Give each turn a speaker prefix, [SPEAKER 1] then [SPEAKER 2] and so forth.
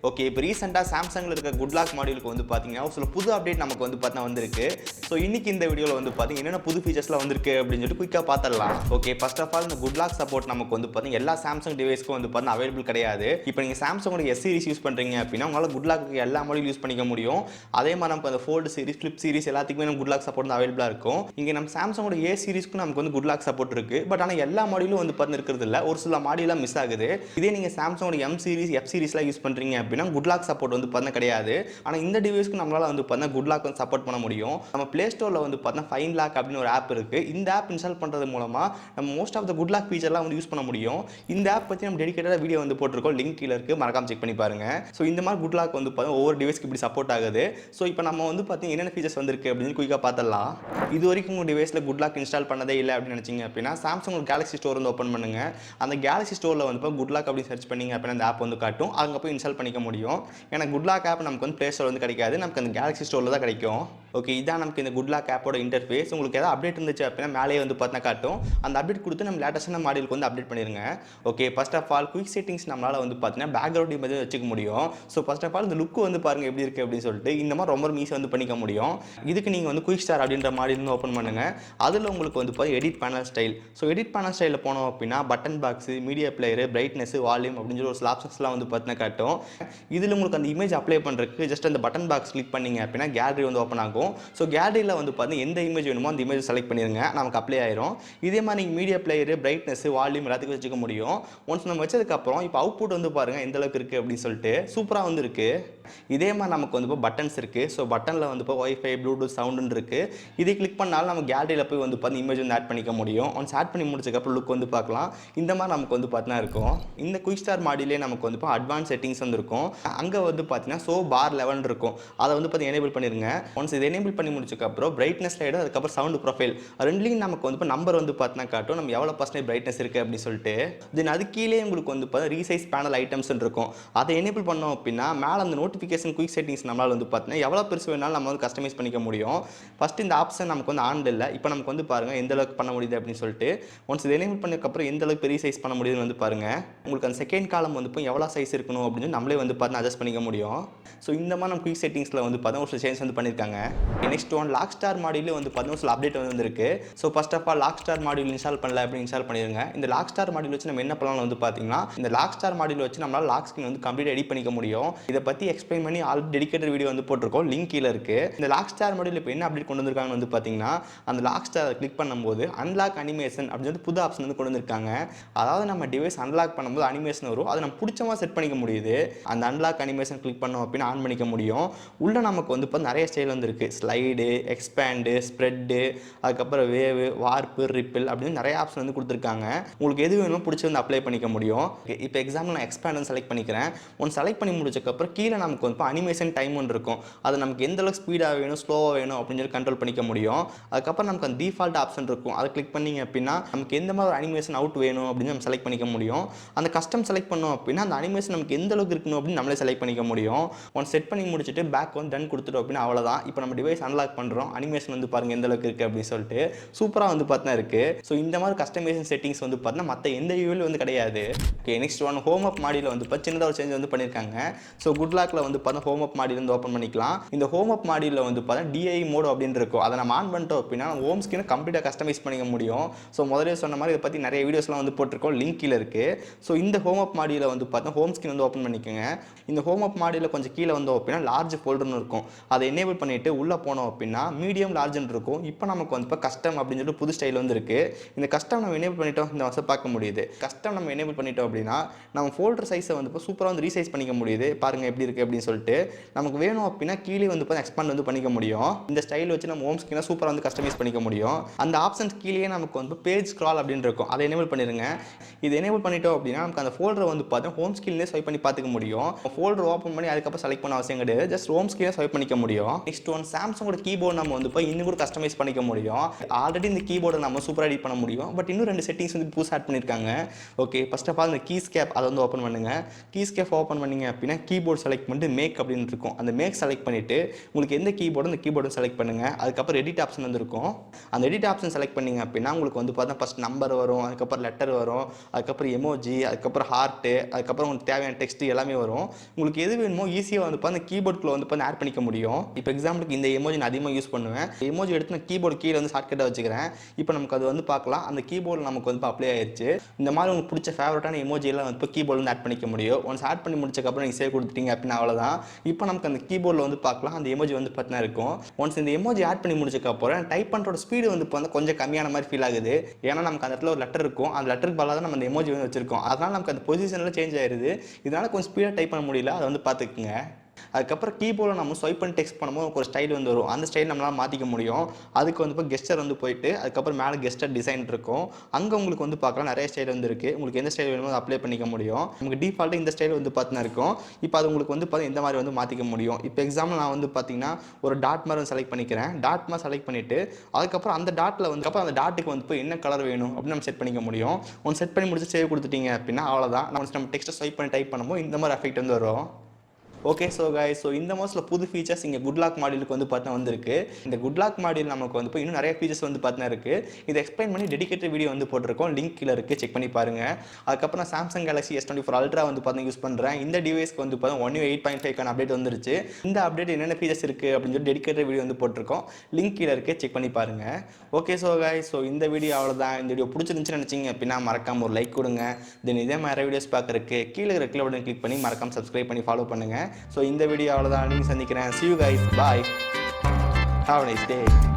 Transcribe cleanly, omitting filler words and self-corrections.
[SPEAKER 1] Okay, இப்போ ரீசெண்டாக சாம்சங்கில் இருக்க குட் லாக் மாடியூலுக்கு வந்து பார்த்தீங்கன்னா சில புது அப்டேட் நமக்கு வந்து பார்த்தா வந்திருக்கு. ஸோ இன்னைக்கு இந்த வீடியோவில் வந்து பார்த்தீங்கன்னா என்னென்ன புது ஃபீச்சர்ஸ்லாம் வந்திருக்கு அப்படின்னு சொல்லிட்டு குயிக்காக பார்த்துடலாம். ஓகே, ஃபர்ஸ்ட் ஆஃப் ஆல் இந்த குட் லாக் சப்போர்ட் நமக்கு வந்து பார்த்தீங்கன்னா எல்லா சாம்சங் டிவைஸ்க்கும் வந்து பார்த்தீங்கன்னா அவைலபிள் கிடையாது. இப்போ நீங்கள் சாம்சங்கோட எஸ் சீரிஸ் யூஸ் பண்ணுறீங்க அப்படின்னா உங்களால் குட் லாக் எல்லா மாடியூல் யூஸ் பண்ணிக்க முடியும். அதே மாதிரி நமக்கு அந்த ஃபோல்டு சீரிஸ், ஃபிளிப் சீரிஸ் எல்லாத்துக்குமே நம்ம குட் லாக் சப்போர்ட் அவைலபிளாக இருக்கும். இங்கே நம்ம சாம்சங்கோட ஏ சீரிஸ்க்கு நமக்கு வந்து குட் லாக் சப்போர்ட் இருக்குது. பட் ஆனால் எல்லா மாடியூலும் வந்து பார்த்தீங்கன்னா இருக்கிறது இல்லை, ஒரு சில மாடியூலாம் மிஸ் ஆகுது. இதே நீங்கள் சாம்சங்கோட எம் சீரிஸ், எஃப் சீரிஸ்லாம் யூஸ் பண்ணுறீங்க அப்படின்னா குட் லாக் சப்போர்ட் வந்து பார்த்தா கிடையாது. ஆனால் இந்த டிவைஸ்க்கு நம்மளால வந்து பார்த்தா குட் லாக் வந்து சப்போர்ட் பண்ண முடியும். நம்ம பிளே ஸ்டோரில் வந்து பார்த்தா ஃபைன் லாக் அப்படின்னு ஒரு ஆப் இருக்குது. இந்த ஆப் இன்ஸ்டால் பண்ணுறது மூலமாக நம்ம most of the good lock ஃபீச்சர்லாம் வந்து யூஸ் பண்ண முடியும். இந்த ஆப் பற்றி நம்ம டெடிகேட்டடாக வீடியோ வந்து போட்டிருக்கோம், லிங்க் கீழே இருக்குது, மறக்காம செக் பண்ணி பாருங்க. ஸோ இந்த மாதிரி குட் லாக் வந்து பார்த்தா ஒவ்வொரு டிவைஸ்க்கு இப்படி சப்போர்ட் ஆகுது. ஸோ இப்போ நம்ம வந்து பார்த்தீங்கன்னா என்னென்ன ஃபீச்சர்ஸ் வந்திருக்கு அப்படின்னு குயிக்காக பார்த்துடலாம். இது வரைக்கும் உங்கள் டிவைஸில் குட் லாக் இன்ஸ்டால் பண்ணதே இல்லை அப்படின்னு நினச்சிங்க அப்படின்னா சாம்சங் கேலக்ஸி ஸ்டோர் வந்து ஓப்பன் பண்ணுங்க. அந்த கேலக்ஸி ஸ்டோரில் வந்து குட் லாக் அப்படின்னு சர்ச் பண்ணிங்க அப்படின்னா அந்த ஆப் வந்து காட்டும். அங்கே போய் இன்ஸ்டால் பண்ணிக்க முடியும். ஏன்னா குட் லாக் ஆப் நமக்கு வந்து பிளே ஸ்டோர் வந்து கிடைக்காது, நமக்கு அந்த கேலக்ஸி ஸ்டோரில் தான் கிடைக்கும். ஓகே, இதான் நமக்கு இந்த குட் லாக் ஆப்போட இன்டர்ஃபேஸ். உங்களுக்கு ஏதாவது அப்டேட் இருந்துச்சு அப்படின்னா மேலேயே வந்து பார்த்தா காட்டும். அந்த அப்டேட் கொடுத்து நம்ம லேட்டஸ்டான மாடியூலுக்கு வந்து அப்டேட் பண்ணிடுங்க. Okay, first of all quick settings நம்மளால் வந்து பார்த்தீங்கன்னா பேக்ரவுண்ட் இமேஜ் வச்சுக்க முடியும். ஸோ ஃபர்ஸ்ட் ஆஃப் ஆல் இந்த லுக் வந்து பாருங்கள் எப்படி இருக்குது அப்படின்னு சொல்லிட்டு இந்த மாதிரி ரொம்ப ஈஸியாக வந்து பண்ணிக்க முடியும். இதுக்கு நீங்கள் வந்து குயிக் ஸ்டார் அப்படின்ற மாடியூல் வந்து ஓப்பன் பண்ணுங்கள். அதில் உங்களுக்கு வந்து பார்த்தீங்கன்னா edit panel style. So edit panel ஸ்டைலில் போனோம் அப்படின்னா button box, media player, brightness, volume அப்படின்னு சொல்லி ஒரு சில ஆப்ஷன்ஸ்லாம் வந்து பார்த்தீங்கன்னா காட்டும். இதில் உங்களுக்கு அந்த இமேஜ் அப்ளை பண்ணுறதுக்கு ஜஸ்ட் அந்த பட்டன் பாக்ஸ் கிளிக் பண்ணிங்க அப்படின்னா கேலரி வந்து ஓப்பன் ஆகும். ஸோ கேலரியில் வந்து பார்த்தீங்கன்னா எந்த இமேஜ் வேணுமோ அந்த இமேஜ் செலக்ட் பண்ணிடுங்க, நமக்கு அப்ளை ஆயிரும். இதே மாதிரி நீங்கள் மீடியா பிளேயர், பிரைட்னஸ், வால்யூம் எல்லாத்துக்கும் வச்சுக்க முடியும். ஒன்ஸ் நம்ம வச்சதுக்கப்புறம் இப்போ அவுட்புட் வந்து பாருங்கள் எந்த அளவுக்கு இருக்குது அப்படின்னு சொல்லிட்டு சூப்பராக வந்து இருக்குது. இதே மாதிரி நமக்கு வந்து இப்போ பட்டன்ஸ் இருக்குது. ஸோ பட்டனில் வந்து இப்போ ஒய்ஃபை, ப்ளூடூத், சவுண்டுன்னு இருக்குது. இதை கிளிக் பண்ணாலும் நம்ம கேலரியில் போய் வந்து பார்த்து இமேஜ் வந்து ஆட் பண்ணிக்க முடியும். ஒன்ஸ் ஆட் பண்ணி முடிச்சதுக்கப்புறம் லுக் வந்து பார்க்கலாம். இந்த மாதிரி நமக்கு வந்து பார்த்தீங்கன்னா இருக்கும். இந்த குயிக் ஸ்டார் மாடியிலே நமக்கு வந்து இப்போ அட்வான்ஸ் செட்டிங்ஸ் வந்து இருக்கும். அங்கே வந்து பார்த்தீங்கன்னா ஸோ பார் லெவல் இருக்கும், அதை வந்து பார்த்து எனேபிள் பண்ணிடுங்க. ஒன்ஸ் இதை எனேபிள் பண்ணி முடிச்சதுக்கப்புறம் பிரைட்னஸ் ஸ்லைடு, அதுக்கப்புறம் சவுண்ட் ப்ரொஃபைல் ரெண்டுலையும் நமக்கு வந்து இப்போ நம்பர் வந்து பார்த்தீங்கன்னா காட்டும், நம்ம எவ்வளோ பர்சன்டேஜ் பிரைட்னஸ் இருக்குது அப்படின்னு சொல்லிட்டு. தென் அது கீழே உங்களுக்கு வந்து பார்த்தா ரீசைஸ் பேனல் ஐட்டம்ஸ் இருக்கும். அதை எனேபிள் பண்ணோம் அப்படின்னா மேலே அந்த நோட்டிஃபிகேஷன் குயிக் செட்டிங்ஸ் நம்மளால் வந்து பார்த்தீங்கன்னா எவ்வளோ பெருசு வேணாலும் நம்ம வந்து கஸ்டமைஸ் பண்ணிக்க முடியும். ஃபஸ்ட் இந்த ஆப்ஷன் நமக்கு வந்து ஆன் இல்லை, இப்போ நமக்கு வந்து பாருங்கள் எந்த அளவுக்கு பண்ண முடியுது அப்படின்னு சொல்லிட்டு. ஒன்ஸ் இதை எனேபிள் பண்ணதுக்கப்புறம் எந்த அளவுக்கு பெரிய சைஸ் பண்ண முடியுதுன்னு வந்து பாருங்கள். உங்களுக்கு அந்த செகண்ட் காலம் வந்து இப்போ எவ்வளோ சைஸ் இருக்கணும் அப்படின்னு நம்மளே வந்து பார்த்து அட்ஜஸ்ட் பண்ணிக்க முடியும். ஸோ இந்த மாதிரி நம்ம குயிக் செட்டிங்ஸில் வந்து பார்த்தா ஒரு சில சேஞ்ச் வந்து பண்ணியிருக்காங்க. Next one lock star module வந்து பார்த்தீங்கன்னா சில அப்டேட் வந்து வந்திருக்கு. So first of all lock star module install பண்ணல அப்படின்னு இன்ஸ்டால் பண்ணிடுங்க. இந்த லாக் ஸ்டார் மாடியூல் வச்சு நம்ம என்ன பண்ணலாம் வந்து பார்த்தீங்கன்னா இந்த லாக் ஸ்டார் மாடியூல் வச்சு நம்மளால் லாக் ஸ்கிரீன் வந்து கம்ப்ளீட் எடிட் பண்ணிக்க முடியும். இதை பற்றி எக்ஸ்பிளைன் பண்ணி ஆல்ரெடி டெடிகேட்டட் வீடியோ வந்து போட்டிருக்கோம், லிங்க் கீழே இருக்குது. இந்த லாக் ஸ்டார் மாடியூல் இப்போ என்ன அப்டேட் கொண்டு வந்திருக்காங்கன்னு வந்து பார்த்தீங்கன்னா அந்த லாக் ஸ்டார் கிளிக் பண்ணும்போது அன்லாக் அனிமேஷன் அப்படின்னு சொல்லி புது ஆப்ஷன் வந்து கொண்டு வந்திருக்காங்க. அதாவது நம்ம டிவைஸ் அன்லாக் பண்ணும்போது அனிமேஷன் வரும், அதை நம்ம பிடிச்ச மாதிரி செட் பண்ணிக்க முடியுது. அந்த அன்லாக் அனிமேஷன் கிளிக் பண்ணோம் அப்படின்னு ஆன் பண்ணிக்க முடியும். உள்ள நமக்கு வந்து இப்போ நிறைய ஸ்டைல் வந்து இருக்குது, ஸ்லைடு, எக்ஸ்பேண்டு, ஸ்ப்ரெட்டு, அதுக்கப்புறம் வேவு, வார்ப்பு, ரிப்பிள் அப்படின்னு நிறைய ஆப்ஷன் வந்து கொடுத்துருக்காங்க. உங்களுக்கு எது வேணுமோ பிடிச்சி வந்து அப்ளை பண்ணிக்க முடியும். இப்போ எக்ஸாம்பிள் நான் எக்ஸ்பேண்ட் செலக்ட் பண்ணிக்கிறேன். ஒன்று செலக்ட் பண்ணி முடிச்சதுக்கப்புறம் கீழே நமக்கு வந்து அனிமேஷன் டைம் ஒன்று இருக்கும், அது நமக்கு எந்த அளவுக்கு ஸ்பீடாக வேணும், ஸ்லோவாக வேணும் அப்படின்னு சொல்லி கண்ட்ரோல் பண்ணிக்க முடியும். அதுக்கப்புறம் நமக்கு அந்த டிஃபால்ட் ஆப்ஷன் இருக்கும், அதை கிளிக் பண்ணிங்க அப்படின்னா நமக்கு எந்த மாதிரி அனிமேஷன் அவுட் வேணும் அப்படின்னு நம்ம செலக்ட் பண்ணிக்க முடியும். அந்த கஸ்டம் செலக்ட் பண்ணோம் அப்படின்னா அந்த அனிமேஷன் நமக்கு எந்த அளவுக்கு இருக்கணும் அப்படின்னு நம்மளே செலக்ட் பண்ணிக்க முடியும். ஒன்று செட் பண்ணி முடிச்சுட்டு பேக் வந்து டன் கொடுத்துட்டோம் அப்படின்னா அவ்வளோதான். இப்போ நம்ம டிவைஸ் அன்லாக் பண்ணுறோம், அனிமேஷன் வந்து பாருங்கள் எந்த அளவுக்கு இருக்குது அப்படின்னு சொல்லிட்டு சூப்பராக வந்து பார்த்தா இருக்குது. ஸோ இந்த மாதிரி கஸ்டமைசேஷன் செட்டிங்ஸ் வந்து பார்த்தீங்கன்னா மற்ற எந்த யூவில் வந்து கிடையாது. ஓகே, நெக்ஸ்ட் ஒன் ஹோம் அப் மாடியில் வந்து இப்போ சின்னதாக ஒரு சேஞ்ச் வந்து பண்ணியிருக்காங்க. ஸோ குட் லாக்ல வந்து பார்த்தா ஹோம் அப் மாடியில் வந்து ஓப்பன் பண்ணிக்கலாம். இந்த ஹோம் அப் மாடியில் வந்து பார்த்தா டிஐ மோட் அப்படின்னு இருக்கும், அதை நம்ம ஆன் பண்ணிட்டோம் அப்படின்னா ஹோம் ஸ்கிரீனை கம்ப்ளீட்டாக கஸ்டமைஸ் பண்ணிக்க முடியும். ஸோ முதலே சொன்ன மாதிரி இதை பற்றி நிறைய வீடியோஸ்லாம் வந்து போட்டிருக்கோம், லிங்க் கீழே இருக்குது. ஸோ இந்த ஹோம் அப் மாடியில் வந்து பார்த்தா ஹோம் ஸ்கிரீன் வந்து ஓப்பன் பண்ணிக்கோங்க. இந்த ஹோம் அப் மாடியில் கொஞ்சம் கீழே வந்தோம் அப்படின்னா லார்ஜ் ஃபோல்டர்னு இருக்கும், அதை எனேபிள் பண்ணிவிட்டு உள்ளே போனோம் அப்படின்னா மீடியம் லார்ஜ்னு இருக்கும். இப்போ நமக்கு வந்து இப்போ கஸ்டம் அப்படின்னு சொல்லிட்டு புது ஸ்டைல் வந்து இருக்குது. இந்த கஸ்டம் நம்ம எனேபிள் பண்ணிட்டோம், இந்த வருஷம் பார்க்க முடியுது. கஸ்டம் நம்ம எனேபிள் பண்ணிட்டோம் அப்படின்னா நம்ம ஃபோல்டர் சைஸை வந்து இப்போ சூப்பராக வந்து ரீசைஸ் பண்ணிக்க முடியுது. பாருங்கள் எப்படி இருக்குது அப்படின்னு சொல்லிட்டு. நமக்கு வேணும் அப்படின்னா கீழே வந்து இப்போ எக்ஸ்பாண்ட் வந்து பண்ணிக்க முடியும். இந்த ஸ்டைல் வச்சு நம்ம ஹோம் ஸ்கிரீனை சூப்பராக வந்து கஸ்டமைஸ் பண்ணிக்க முடியும். அந்த ஆப்ஷன்ஸ் கீழே நமக்கு வந்து பேஜ் ஸ்க்ரால் அப்படின்னு இருக்கும், அதை எனேபிள் பண்ணிடுங்க. இது எனேபிள் பண்ணிட்டோம் அப்படின்னா நமக்கு அந்த ஃபோல்டரை வந்து பார்த்தா ஹோம் ஸ்கிரீன்லேயே ஸ்வைப் பண்ணி பார்த்துக்க முடியும். ஃபோல்டர் ஓப்பன் பண்ணி அதுக்கப்புறம் செலக்ட் பண்ண அவசியம் கிடையாது, ஜஸ்ட் ஹோம் ஸ்கிரீனை ஸ்வைப் பண்ணிக்க முடியும். நெக்ஸ்ட் ஒன் சாம்சங்கோட கீபோர்டு நம்ம வந்து போய் இன்னும் கூட கஸ்டமைஸ் பண்ணிக்க முடியும். ஆல்ரெடி இந்த கீபோர்டை நம்ம சூப்பராக எடிட் பண்ண முடியும். பட் இன்னும் 2 செட்டிங்ஸ் வந்து புதுசாக ஆட் பண்ணியிருக்காங்க. ஓகே, ஃபர்ஸ்ட் ஆஃப் ஆல் இந்த கீஸ் கேப் அதை வந்து ஓப்பன் பண்ணுங்க. கீஸ் கேப் ஓப்பன் பண்ணீங்க அப்படின்னா கீபோர்டு செலக்ட் பண்ணிட்டு மேக் அப்படின்னு இருக்கும். அந்த மேக் செலக்ட் பண்ணிட்டு உங்களுக்கு எந்த கீபோர்டு அந்த கீபோர்டு செலக்ட் பண்ணுங்க. அதுக்கப்புறம் எடிட் ஆப்ஷன் வந்து இருக்கும். அந்த எடிட் ஆப்ஷன் செலக்ட் பண்ணீங்க அப்படின்னா உங்களுக்கு வந்து பார்த்தா ஃபர்ஸ்ட் நம்பர் வரும், அதுக்கப்புறம் லெட்டர் வரும், அதுக்கப்புறம் எமோஜி, அதுக்கப்புறம் ஹார்ட்டு, அதுக்கப்புறம் உங்களுக்கு தேவையான டெக்ஸ்ட் எல்லாமே வரும். உங்களுக்கு எது வேணுமோ ஈஸியாக வந்து அந்த கீபோர்டுக்குள்ள வந்து ஆட் பண்ணிக்க முடியும். இப்போ எக்ஸாம்பிளுக்கு இந்த எமோஜி நான் அதிகமாக யூஸ் பண்ணுவேன். எமோஜி எடுத்து நான் கீபோர்டு கீழே வந்து ஷார்ட்கட்டாக வச்சுக்கிறேன். இப்போ நமக்கு அது வந்து பார்க்கலாம். அந்த கீபோர்டு நமக்கு வந்து அப்ளை ஆயிடுச்சு. இந்த மாதிரி உங்களுக்கு பிடிச்ச ஃபேவரட்டான எமோஜி எல்லாம் வந்து கீபோர்டு வந்து ஆட் பண்ணிக்க முடியும். ஒன்ஸ் ஆட் பண்ணி முடிச்சக்கப்புறம் நீங்கள் சேவ் கொடுத்துட்டீங்க அப்படின்னா அவ்வளோதான். இப்போ நமக்கு அந்த கீபோர்டில் வந்து பார்க்கலாம் அந்த எமோஜி வந்து பார்த்தீங்கன்னா இருக்கும். ஒன்ஸ் இந்த எமோஜி ஆட் பண்ணி முடிச்சக்கப்புறம் டைப் பண்ணுறோட ஸ்பீடு வந்து கொஞ்சம் கம்மியான மாதிரி ஃபீல் ஆகுது. ஏன்னா நமக்கு அந்த இடத்துல ஒரு லெட்டர் இருக்கும். அந்த லெட்டருக்கு பதிலாக தான் நம்ம அந்த எமோஜி வந்து வச்சிருக்கோம். அதனால நமக்கு அந்த பொசிஷனில் சேஞ்ச் ஆயிருது. இதனால கொஞ்சம் ஸ்பீடாக டைப் பண்ண முடியல. அதை வந்து பார்த்துக்குங்க. அதுக்கப்புறம் கீபோர்டில் நம்ம ஸ்வைப் பண்ணி டெக்ஸ்ட் பண்ணும்போது ஒரு ஸ்டைல் வந்து வரும். அந்த ஸ்டைல் நம்மளால் மாற்றிக்க முடியும். அதுக்கு வந்து இப்போ கெஸ்டர் வந்து போயிட்டு அதுக்கப்புறம் மேலே கெஸ்டர் டிசைன் இருக்கும். அங்கே உங்களுக்கு வந்து பார்க்கலாம் நிறைய ஸ்டைல் வந்து இருக்குது. உங்களுக்கு எந்த ஸ்டைல் வேணுமோ அப்ளை பண்ணிக்க முடியும். நமக்கு டிஃபால்ட்டாக இந்த ஸ்டைல் வந்து பார்த்தீங்கன்னா இருக்கும். இப்போ அது உங்களுக்கு வந்து பார்த்தீங்கன்னா இந்த மாதிரி வந்து மாற்றிக்க முடியும். இப்போ எக்ஸாம்பிள் நான் வந்து பார்த்தீங்கன்னா ஒரு டாட் மாதிரி வந்து செலக்ட் பண்ணிக்கிறேன். டாட் மாதிரி செலக்ட் பண்ணிவிட்டு அதுக்கப்புறம் அந்த டாட்டில் வந்து அப்புறம் அந்த டாட்டுக்கு வந்து இப்போ என்ன கலர் வேணும் அப்படின்னு நம்ம செட் பண்ணிக்க முடியும். ஒன்று செட் பண்ணி முடிச்சு சேவ் கொடுத்துட்டீங்க அப்படின்னா அவ்வளோதான். நம்ம டெக்ஸ்ட்டை ஸ்வைப் பண்ணி டைப் பண்ணும்போது இந்த மாதிரி எஃபெக்ட் வந்து வரும். ஓகே, ஸோ கைஸ், ஸோ இந்த மாதத்தில் புது ஃபீச்சர்ஸ் இங்கே குட்லாக் மாடியூலுக்கு வந்து பார்த்தா வந்திருக்கு. இந்த குட்லாக் மாடியூல் நமக்கு வந்து இப்போ இன்னும் நிறைய ஃபீச்சர்ஸ் வந்து பார்த்தா இருக்குது. இதை எக்ஸ்பிளைன் பண்ணி டெடிகேட்டட் வீடியோ வந்து போட்டிருக்கோம். லிங்க் கீழே இருக்குது, செக் பண்ணி பாருங்கள். அதுக்கப்புறம் நான் சாம்சங் கேலக்ஸி S24 அல்ட்ரா வந்து பார்த்தா யூஸ் பண்ணுறேன். இந்த டிவைஸ்க்கு வந்து பார்த்தா 1U8.5 அப்டேட் வந்துருச்சு. இந்த அப்டேட் என்னென்ன ஃபீச்சர்ஸ் இருக்குது அப்படின்னு சொல்லி டெடிகேட்டட் வீடியோ வந்து போட்டிருக்கோம். லிங்க் கீழே இருக்குது, செக் பண்ணி பாருங்கள். ஓகே, ஸோ கைஸ், ஸோ இந்த வீடியோ அவ்வளோதான். இந்த வீடியோ பிடிச்சிருந்துச்சுன்னு நினச்சிங்க அப்படின்னா மறக்காம ஒரு லைக் கொடுங்க. தென் இதே மாதிரி வீடியோஸ் பார்க்குறதுக்கு கீழே இருக்கிற பட்டன் கிளிக் பண்ணி மறக்காம சப்ஸ்கிரைப் பண்ணி ஃபாலோ பண்ணுங்கள். ஸோ இந்த வீடியோ அவ்வளோதான். நீங்கள் சந்திக்கிறேன். See you guys. Bye. Have a nice day.